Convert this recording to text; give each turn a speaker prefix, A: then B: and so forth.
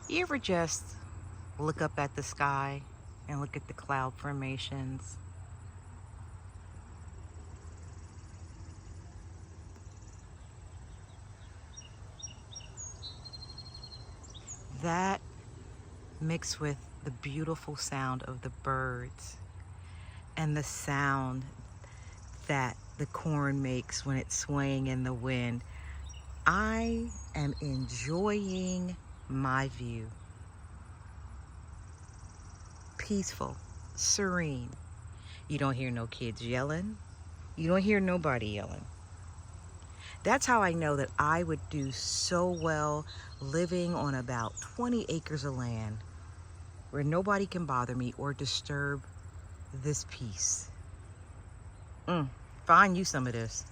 A: You ever just look up at the sky and look at the cloud formations? That mixed with the beautiful sound of the birds and the sound that the corn makes when it's swaying in the wind. I am enjoying my view. Peaceful, serene. You don't hear no kids yelling. You don't hear nobody yelling. That's how I know that I would do so well living on about 20 acres of land where nobody can bother me or disturb this peace. Find you some of this.